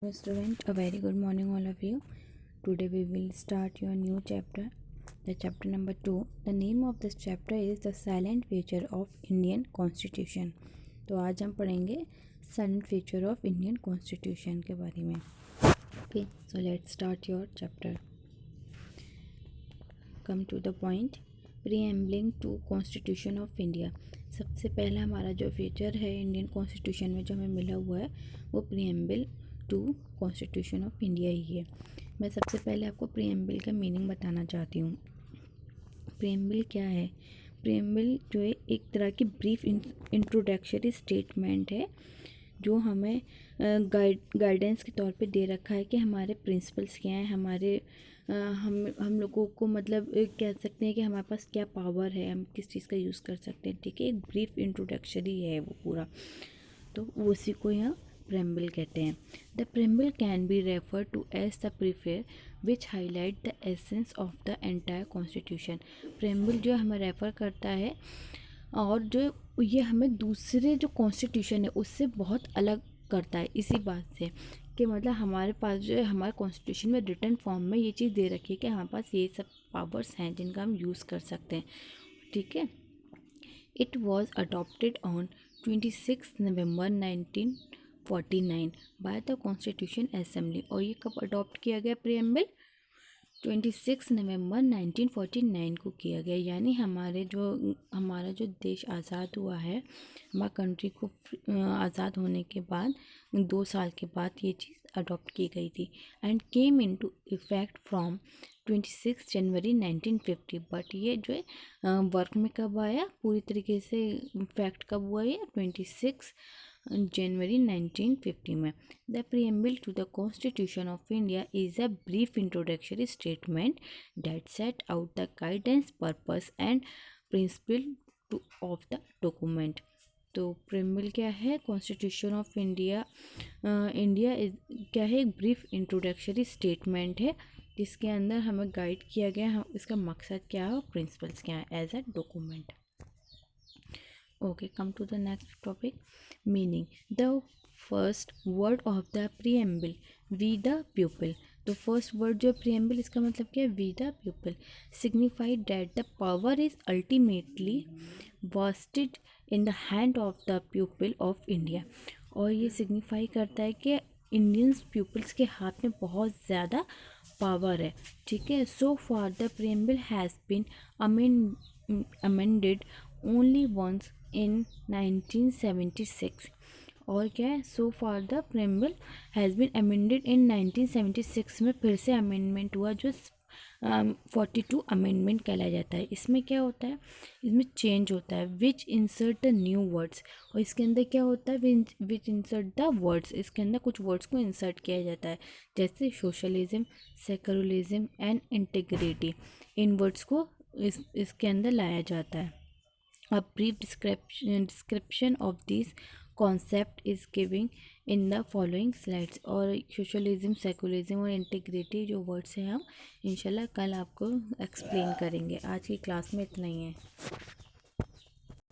Hello student, a very good morning all of you. Today we will start your new chapter, the chapter number 2. The name of this chapter is the silent feature of Indian Constitution. तो आज हम पढ़ेंगे silent feature of Indian Constitution के बारे में. Okay, so let's start your chapter. Come to the point. Preambling to Constitution of India. सबसे पहला हमारा जो फीचर है इंडियन कॉन्स्टिट्यूशन में जो हमें मिला हुआ है वो preamble to constitution of India ही है. मैं सबसे पहले आपको प्रीएम्बल का मीनिंग बताना चाहती हूँ. प्रीएम्बल क्या है? प्रीएम्बल जो है एक तरह की ब्रीफ इंट्रोडक्टरी स्टेटमेंट है जो हमें गाइडेंस के तौर पे दे रखा है कि हमारे प्रिंसिपल्स क्या हैं, हमारे हम लोगों को मतलब कह सकते हैं कि हमारे पास क्या पावर है, हम किस चीज़ का यूज़ कर सकते हैं. ठीक है, एक ब्रीफ इंट्रोडक्टरी है वो पूरा, तो उसी को यहाँ preamble कहते हैं. The preamble can be refer to as the preface which highlight the essence of the entire constitution. preamble जो हमें रेफ़र करता है और जो ये हमें दूसरे जो कॉन्स्टिट्यूशन है उससे बहुत अलग करता है इसी बात से कि मतलब हमारे पास जो है हमारे कॉन्स्टिट्यूशन में रिटन फॉर्म में ये चीज़ दे रखी है कि हमारे पास ये सब पावर्स हैं जिनका हम यूज़ कर सकते हैं. ठीक है. It was adopted on 26 November 1949 by the constitution assembly. और ये कब अडॉप्ट किया गया प्रीएम्बल? 26 नवंबर 1949 को किया गया. यानी हमारा जो देश आज़ाद हुआ है, हमारा कंट्री को आज़ाद होने के बाद 2 साल के बाद ये चीज़ अडॉप्ट की गई थी and came into effect from 26 जनवरी 1950. बट ये जो है वर्क में कब आया, पूरी तरीके से इफेक्ट कब हुआ, ये 26 जनवरी 1950 में. The preamble to the constitution of India is a brief introductory statement that set out the guidance, purpose and principle of the document. तो प्रीएम्बल क्या है? कॉन्स्टिट्यूशन ऑफ इंडिया क्या है? एक ब्रीफ इंट्रोडक्टरी स्टेटमेंट है जिसके अंदर हमें गाइड किया गया इसका मकसद क्या है और प्रिंसिपल्स क्या है as a document. Okay, come to the next topic. Meaning. The first word of the preamble, we the people. तो फर्स्ट वर्ड जो preamble इसका मतलब क्या है? We the people signify that the power is ultimately vested in the hand of the people of India. और ये signify करता है कि इंडियंस पीपल्स के हाथ में बहुत ज़्यादा पावर है. ठीक है. So far the preamble has been amended only once in 1976. और क्या है? So far the preamble has been amended in 1976 में फिर से अमेंडमेंट हुआ जो 42 अमेंडमेंट कहलाया जाता है. इसमें क्या होता है? इसमें चेंज होता है विच इंसर्ट द न्यू वर्ड्स. और इसके अंदर क्या होता है? विच इंसर्ट द वर्ड्स. इसके अंदर कुछ वर्ड्स को इंसर्ट किया जाता है जैसे socialism, secularism and integrity. In words को इसके अंदर लाया जाता है. A brief description of these concept is given in the following slides. और सोशलिज्म, सेकुलरिज्म और इंटीग्रिटी जो वर्ड्स हैं हम इंशाल्लाह कल आपको एक्सप्लेन करेंगे. आज की क्लास में इतना ही है.